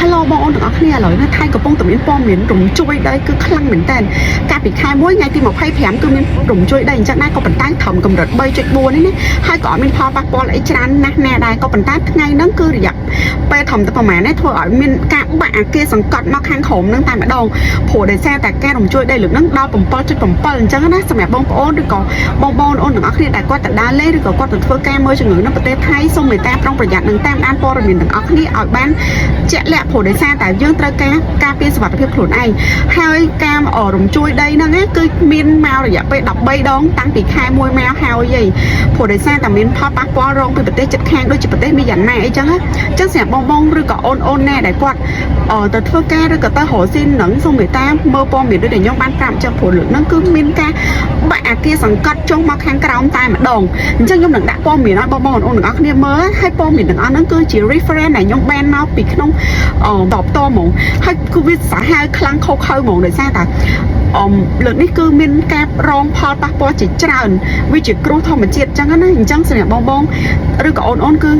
Hello បងអូនទាំងអស់គ្នាឥឡូវនេះថៃកំពុងតែមានព័ត៌មានរំជួយដីគឺខ្លាំងមែនតើកាលពីខែ1ថ្ងៃទី25គឺមានរំជួយដីអញ្ចឹងដែរក៏ប៉ុន្តែត្រឹមកម្រិត3.4នេះណាហើយក៏អត់មានផលប៉ះពាល់អីច្រើនណាស់ណាដែរក៏ប៉ុន្តែថ្ងៃហ្នឹងគឺរយៈពេលត្រឹមតែប្រហែលនេះធ្វើឲ្យមានការបាក់អាគារសង្កត់មកខាងក្រោមហ្នឹងតែម្ដងព្រោះដោយសារតែការរំជួយដីលើកហ្នឹងដល់7.7អញ្ចឹងណាសម្រាប់បងប្អូនឬក៏បងអូនទាំងអស់គ្នាដែលគាត់ទៅដើរលេងឬក៏គាត់ទៅធ្វើការមើលជំងឺនៅប្រទេសថៃសូមមេត្តាប្រុងប្រយ័ត្ននឹងតាមដានព័ត៌មានទាំងអស់គ្នាឲ្យបានជាក់លាក់ព្រោះដោយសារតែយើងត្រូវការពារសុខភាពខ្លួនឯងហើយការរំជួយដីហ្នឹងគឺមានមករយៈពេល13ដងតាំងពីខែ1មកហើយព្រោះដោយសារតែមានផលប៉ះពាល់រងពីប្រទេសជិតខាងដូចជាប្រទេសមីយ៉ាន់ម៉ាអីចឹងសម្រាប់បងឬក៏អូនណែដែលគាត់ទៅធ្វើការឬក៏ទៅរកស៊ីនឹងសូមមេត្តាមើលព័ត៌មានដូចដែលខ្ញុំបានប្រាប់ចឹងព្រោះលើកហ្នឹងគឺមានការបាក់អាគារសង្កត់ចុះមកខាងក្រោមតែម្ដងអញ្ចឹងខ្ញុំនឹងដាក់ព័ត៌មានឲ្យបងប្អូនទាំងអស់គ្នាមើលហើយព័ត៌មានទាំងអស់ហ្នឹងគឺជា reference ដែលខ្ញុំបានមកពីក្នុងតបតហ្មងហើយគឺវាសាហាវខ្លាំងខុសខើហ្មងដោយសារតែលើកនេះគឺមានការរងផលប៉ះពាល់ជាច្រើនវាជាគ្រោះធម្មជាតិអញ្ចឹងណាអញ្ចឹងសម្រាប់បងឬក៏អូនគឺ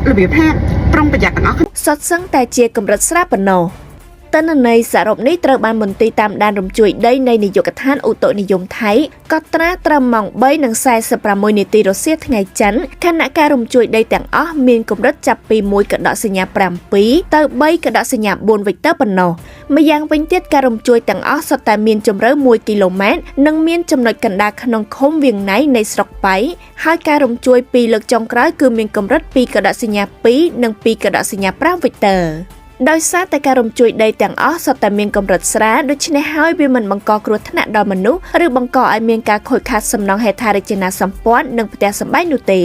របៀបថាប្រុងប្រយ័ត្នទាំងអស់សុទ្ធសឹងតែជាកម្រិតស្រាប់ប៉ុណ្ណោះទិន្នន័យសរុបនេះត្រូវបានមន្ទីរតាមដានរំជួយដីនៃនាយកដ្ឋានឧតុនិយមថៃកត់ត្រាត្រឹមម៉ោង3:46នាទីរសៀលថ្ងៃច័ន្ទខណៈការរំជួយដីទាំងអស់មានកម្រិតចាប់ពី1កដកសញ្ញា7ទៅ3កដកសញ្ញា4វិកតើប៉ុណ្ណោះម្យ៉ាងវិញទៀតការរំជួយទាំងអស់សុទ្ធតែមានជម្រៅ1គីឡូម៉ែត្រនិងមានចំណុចកណ្ដាលក្នុងឃុំវៀងណៃនៃស្រុកប៉ៃហើយការរំជួយ2លើកចុងក្រោយគឺមានកម្រិត2កដកសញ្ញា2និង2កដកសញ្ញា5វិកតើដោយសារតែការរំជួយដីទាំងអស់សុទ្ធតែមានកម្រិតស្រាលដូច្នេះហើយវាមិនបង្កគ្រោះថ្នាក់ដល់មនុស្សឬបង្កឲ្យមានការខូចខាតសំណង់ហេដ្ឋារចនាសម្ព័ន្ធនិងផ្ទះសម្បែងនោះទេ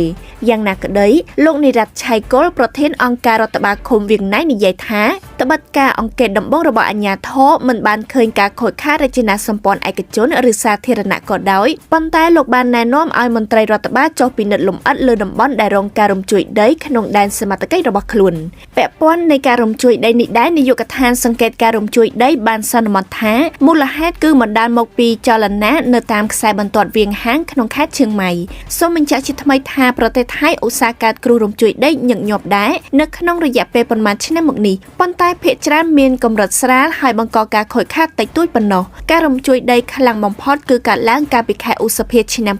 យ៉ាងណាក្តីលោកនិរ័ត្នឆៃកុលប្រធានអង្គការរដ្ឋបាលឃុំវៀងណៃនិយាយថាត្បិតការអង្កេតដំបូងរបស់អាជ្ញាធរមិនបានឃើញការខូចខាតរចនាសម្ព័ន្ធឯកជនឬសាធារណៈក៏ដោយប៉ុន្តែលោកបានណែនាំឲ្យមន្ត្រីរដ្ឋបាលចុះពិនិត្យលម្អិតលើតំបន់ដែលរងការរំជួយដីក្នុងដែនសមត្ថកិច្ចរបស់ខ្លួនពាក់ព័ន្ធនៃការរំជួយដីនេះដែរនាយកដ្ឋានសង្កេតការរំជួយដីបានសន្មតថាមូលហេតុគឺបណ្ដាលមកពីចលនានៅតាមខ្សែបន្ទាត់វាងហាងក្នុងខេត្តឈៀងម៉ៃសូមបញ្ជាក់ជាថ្មីថាប្រទេសថៃឧស្សាហកម្មគ្រោះរំជួយដីញឹកញាប់ដែរនៅក្នុងរយៈពេលប្រមាណឆ្នាំមកនេះប៉ុន្តែភាគច្រើនមានកម្រិតស្រាលហើយបង្កការខូចខាតតិចតួចប៉ុណ្ណោះការរំជួយដីខ្លាំងបំផុតគឺកើតឡើងកាលពីខែឧសភាឆ្នាំ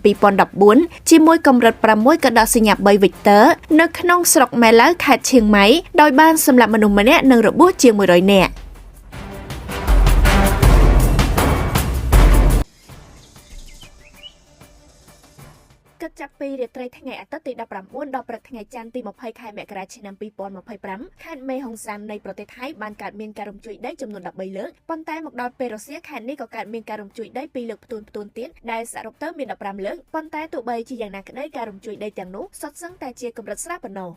2014ជាមួយកម្រិត6កដកសញ្ញា3វិកតើនៅក្នុងស្រុកម៉ែឡៅខេត្តឈៀងម៉ៃដោយបានសម្លាប់មនុស្សម្នាក់និងរបួសជាង100នាក់គិតចាប់ពីរាត្រីថ្ងៃអាទិត្យទី19ដល់ព្រឹកថ្ងៃច័ន្ទទី20ខែមករាឆ្នាំ2025ខេត្តមេហុងសាននៃប្រទេសថៃបានកើតមានការរំជួយដីចំនួន13លើកប៉ុន្តែមកដល់ពេលរសៀលខេត្តនេះក៏កើតមានការរំជួយដី2លើកផ្ទួនទៀតដែលសរុបទៅមាន15លើកប៉ុន្តែទោះបីជាយ៉ាងណាក្តីការរំជួយដីទាំងនោះសុទ្ធសឹងតែជាកម្រិតស្រាប់ប៉ុណ្ណោះ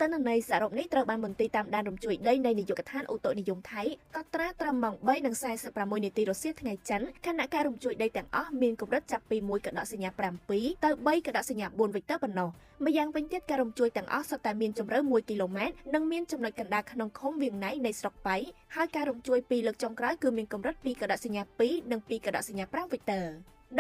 ទិន្នន័យសរុបនេះត្រូវបានមន្ទីរតាមដានរំជួយដីនៃនាយកដ្ឋានឧតុនិយមថៃកត់ត្រាត្រឹមម៉ោង3:46នាទីរសៀលថ្ងៃច័ន្ទខណៈការរំជួយដីទាំងអស់មានកម្រិតចាប់ពី1កដកសញ្ញា7ទៅ3កដកសញ្ញា4វិកតើប៉ុណ្ណោះម្យ៉ាងវិញទៀតការរំជួយទាំងអស់សុទ្ធតែមានជម្រៅ1គីឡូម៉ែត្រនិងមានចំណុចកណ្ដាលក្នុងឃុំវៀងណៃនៃស្រុកប៉ៃហើយការរំជួយ2លើកចុងក្រោយគឺមានកម្រិត2កដកសញ្ញា2និង2កដកសញ្ញា5វិកតើ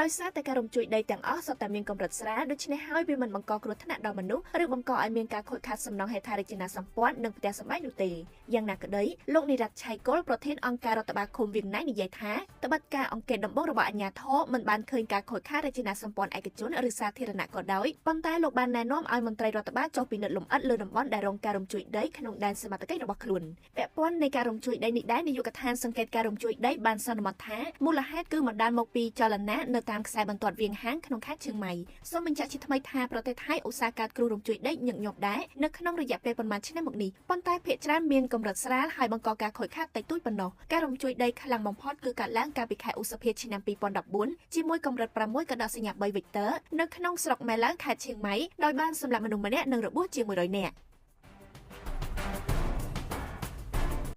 ដោយសារតែការរំជួយដីទាំងអស់សុទ្ធតែមានកម្រិតស្រាលដូច្នេះហើយវាមិនបង្កគ្រោះថ្នាក់ដល់មនុស្សឬបង្កឲ្យមានការខូចខាតសំណង់ហេដ្ឋារចនាសម្ព័ន្ធនិងផ្ទះសម្បែងនោះទេយ៉ាងណាក្តីលោកនិរ័ត្នឆៃកុលប្រធានអង្គការរដ្ឋបាលឃុំវៀងណៃនិយាយថាត្បិតការអង្កេតដំបូងរបស់អាជ្ញាធរមិនបានឃើញការខូចខាតរចនាសម្ព័ន្ធឯកជនឬសាធារណៈក៏ដោយប៉ុន្តែលោកបានណែនាំឲ្យមន្ត្រីរដ្ឋបាលចុះពិនិត្យលម្អិតលើតំបន់ដែលរងការរំជួយដីក្នុងដែនសមត្ថកិច្ចរបស់ខ្លួនពាក់ព័ន្ធនៃការរំជួយដីនេះដែរនាយកដ្ឋានសង្កេតការរំជួយដីបានសន្មតថាមូលហេតុគឺបណ្ដាលមកពីចលនានៅតាមខ្សែបន្ទាត់វៀងហាងក្នុងខេត្តឈៀងម៉ៃសូមបញ្ជាក់ជាថ្មីថាប្រទេសថៃឧស្សាហកម្មគ្រោះរំជួយដីញឹកញាប់ដែរនៅក្នុងរយៈពេលប្រមាណឆ្នាំមកនេះប៉ុន្តែភាគច្រើនមានកម្រិតស្រាលហើយបង្កការខូចខាតតិចតួចប៉ុណ្ណោះការរំជួយដីខ្លាំងបំផុតគឺកើតឡើងកាលពីខែឧសភាឆ្នាំ2014ជាមួយកម្រិត6កដកសញ្ញា3វិកតើនៅក្នុងស្រុកម៉ែឡៅខេត្តឈៀងម៉ៃដោយបានសម្លាប់មនុស្សម្នាក់និងរបួសជាង100នាក់